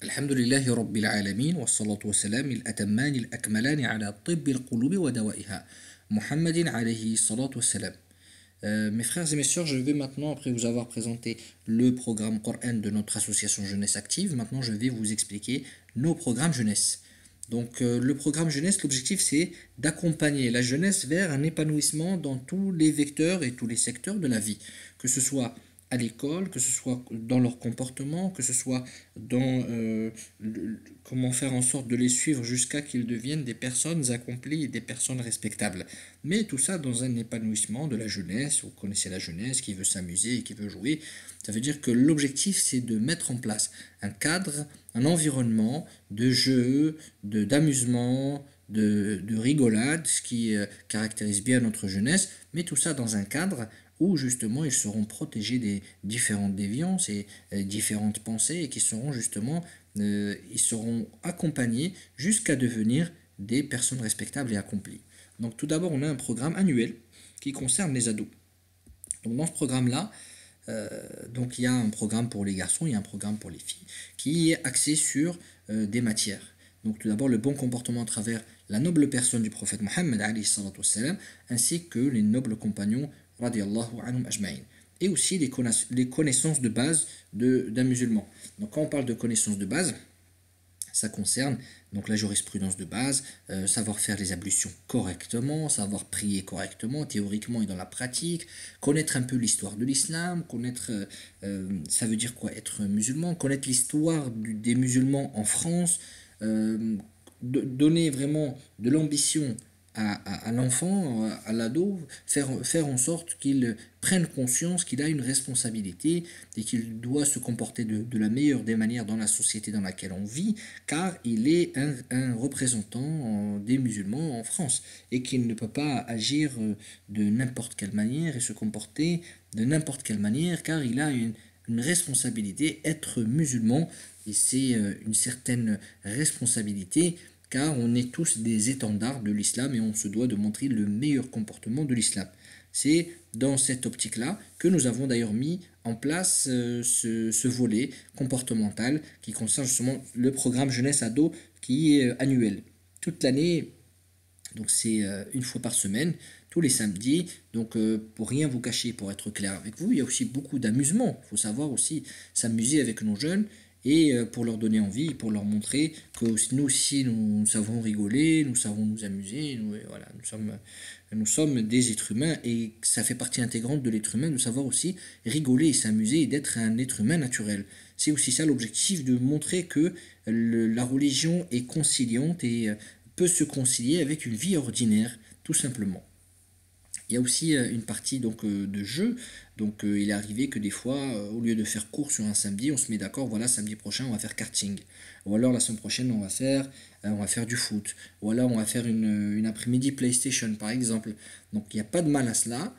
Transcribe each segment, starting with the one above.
الحمد لله رب العالمين والصلاة والسلام الأتمان الأكملان على طب القلوب ودوائها محمد عليه الصلاة والسلام. Mes frères et mes sœurs, je vais maintenant, après vous avoir présenté le programme Coran de notre association Jeunesse Active, maintenant je vais vous expliquer nos programmes jeunesse. Donc le programme jeunesse, l'objectif c'est d'accompagner la jeunesse vers un épanouissement dans tous les vecteurs et tous les secteurs de la vie, que ce soit à l'école, que ce soit dans leur comportement, que ce soit dans comment faire en sorte de les suivre jusqu'à qu'ils deviennent des personnes accomplies et des personnes respectables. Mais tout ça dans un épanouissement de la jeunesse. Vous connaissez la jeunesse qui veut s'amuser et qui veut jouer. Ça veut dire que l'objectif c'est de mettre en place un cadre, un environnement de jeu, d'amusement, de rigolade, ce qui caractérise bien notre jeunesse, mais tout ça dans un cadre où justement ils seront protégés des différentes déviances et différentes pensées et qui seront justement ils seront accompagnés jusqu'à devenir des personnes respectables et accomplies. Donc tout d'abord on a un programme annuel qui concerne les ados. Donc dans ce programme-là, donc il y a un programme pour les garçons, il y a un programme pour les filles qui est axé sur des matières. Donc tout d'abord le bon comportement à travers la noble personne du prophète Mohammed ainsi que les nobles compagnons radiallahu anhum ajma'in. Et aussi les connaissances de base d'un musulman. Donc quand on parle de connaissances de base, ça concerne donc la jurisprudence de base, savoir faire les ablutions correctement, savoir prier correctement, théoriquement et dans la pratique, connaître un peu l'histoire de l'islam, connaître, ça veut dire quoi être musulman, connaître l'histoire des musulmans en France, donner vraiment de l'ambition à l'enfant, à l'ado, faire en sorte qu'il prenne conscience qu'il a une responsabilité et qu'il doit se comporter de la meilleure des manières dans la société dans laquelle on vit, car il est un représentant des musulmans en France et qu'il ne peut pas agir de n'importe quelle manière et se comporter de n'importe quelle manière, car il a une responsabilité, être musulman, et c'est une certaine responsabilité car on est tous des étendards de l'islam et on se doit de montrer le meilleur comportement de l'islam. C'est dans cette optique-là que nous avons d'ailleurs mis en place ce volet comportemental qui concerne justement le programme jeunesse ado qui est annuel. Toute l'année, donc c'est une fois par semaine, tous les samedis. Donc pour rien vous cacher, pour être clair avec vous, il y a aussi beaucoup d'amusement. Il faut savoir aussi s'amuser avec nos jeunes et pour leur donner envie, pour leur montrer que nous aussi nous savons rigoler, nous savons nous amuser, voilà, nous sommes des êtres humains et ça fait partie intégrante de l'être humain de savoir aussi rigoler et s'amuser et d'être un être humain naturel. C'est aussi ça l'objectif, de montrer que la religion est conciliante et peut se concilier avec une vie ordinaire, tout simplement. Il y a aussi une partie donc de jeu. Donc il est arrivé que des fois, au lieu de faire cours sur un samedi, on se met d'accord, voilà, samedi prochain, on va faire karting. Ou alors la semaine prochaine, on va faire du foot. Ou alors on va faire une après-midi PlayStation, par exemple. Donc il n'y a pas de mal à cela,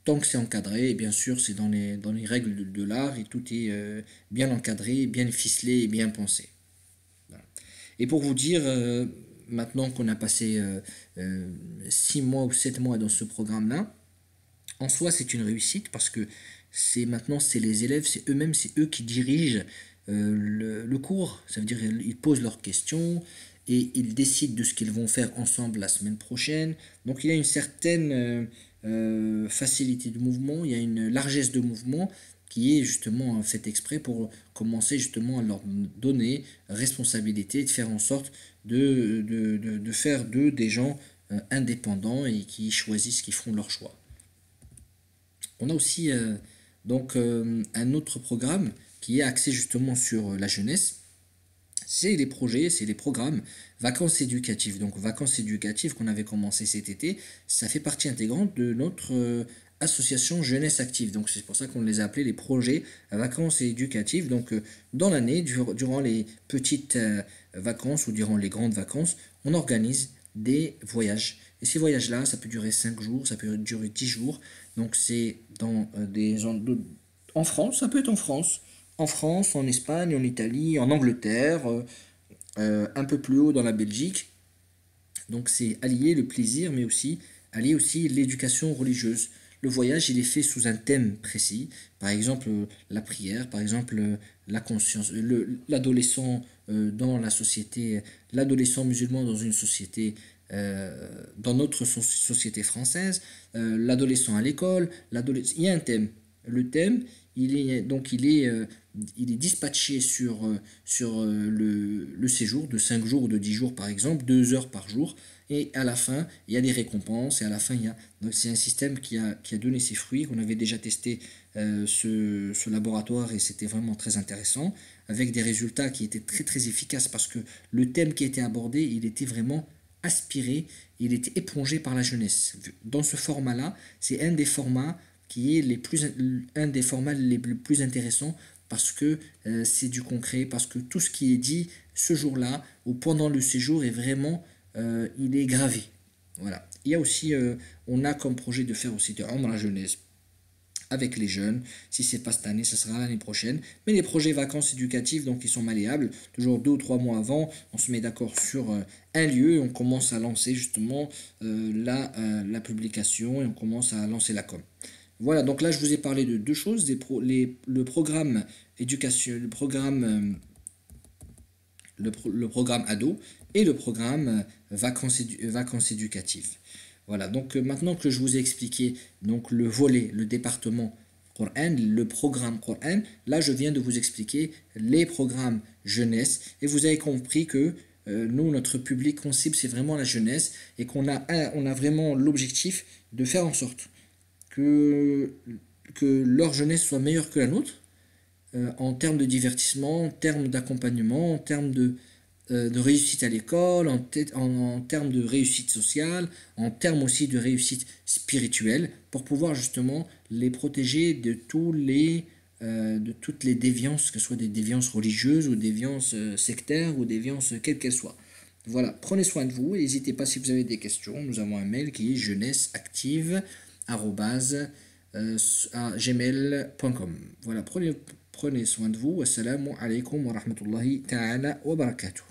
tant que c'est encadré. Et bien sûr, c'est dans les règles de l'art et tout est bien encadré, bien ficelé et bien pensé. Voilà. Et pour vous dire, maintenant qu'on a passé 6 mois ou 7 mois dans ce programme-là, en soi c'est une réussite parce que c'est les élèves, c'est eux-mêmes, c'est eux qui dirigent le cours. Ça veut dire ils posent leurs questions et ils décident de ce qu'ils vont faire ensemble la semaine prochaine. Donc il y a une certaine facilité de mouvement, il y a une largesse de mouvement qui est justement fait exprès pour commencer justement à leur donner responsabilité, de faire en sorte de faire d'eux des gens indépendants et qui choisissent, qui font leur choix. On a aussi un autre programme qui est axé justement sur la jeunesse. C'est les projets, c'est les programmes vacances éducatives. Donc vacances éducatives qu'on avait commencé cet été, ça fait partie intégrante de notre association jeunesse active. Donc c'est pour ça qu'on les a appelés les projets vacances éducatives. Donc dans l'année, durant les petites vacances ou durant les grandes vacances, on organise des voyages. Et ces voyages-là, ça peut durer 5 jours, ça peut durer 10 jours. Donc c'est dans en France, ça peut être en France, en Espagne, en Italie, en Angleterre, un peu plus haut dans la Belgique. Donc c'est allier le plaisir, mais aussi allier aussi l'éducation religieuse. le voyage, il est fait sous un thème précis. Par exemple, la prière, par exemple, la conscience, l'adolescent dans la société, l'adolescent musulman dans une société, dans notre société française, l'adolescent à l'école, il y a un thème. Le thème, il est dispatché sur le séjour de 5 jours ou de 10 jours par exemple, 2 heures par jour. Et à la fin, il y a des récompenses. Et à la fin, il y a. Donc, c'est un système qui a donné ses fruits, qu'on avait déjà testé ce laboratoire et c'était vraiment très intéressant, avec des résultats qui étaient très très efficaces parce que le thème qui était abordé, il était vraiment aspiré, il était épongé par la jeunesse. Dans ce format-là, c'est un des formats qui est un des formats les plus intéressants parce que c'est du concret, parce que tout ce qui est dit ce jour-là ou pendant le séjour est vraiment, il est gravé. Voilà. Il y a aussi, on a comme projet de faire aussi de la jeunesse avec les jeunes. Si c'est pas cette année, ce sera l'année prochaine. Mais les projets vacances éducatives, donc ils sont malléables. Toujours 2 ou 3 mois avant, on se met d'accord sur un lieu et on commence à lancer justement la publication et on commence à lancer la com. Voilà, donc là je vous ai parlé de deux choses, le programme éducation, le programme ado et le programme vacances éducatives. Voilà, donc maintenant que je vous ai expliqué donc le volet, le département Coran, le programme Coran, là je viens de vous expliquer les programmes jeunesse et vous avez compris que nous, notre public qu'on cible, c'est vraiment la jeunesse et on a vraiment l'objectif de faire en sorte que, que leur jeunesse soit meilleure que la nôtre en termes de divertissement, en termes d'accompagnement, en termes de réussite à l'école, en termes de réussite sociale, en termes aussi de réussite spirituelle, pour pouvoir justement les protéger de toutes les déviances, que ce soit des déviances religieuses ou des déviances sectaires ou des déviances quelles qu'elles soient. Voilà, prenez soin de vous et n'hésitez pas si vous avez des questions. Nous avons un mail qui est jeunesseactive@gmail.com. Voilà, prenez soin de vous. Wassalamu alaikum wa rahmatullahi ta'ala wa barakatuh.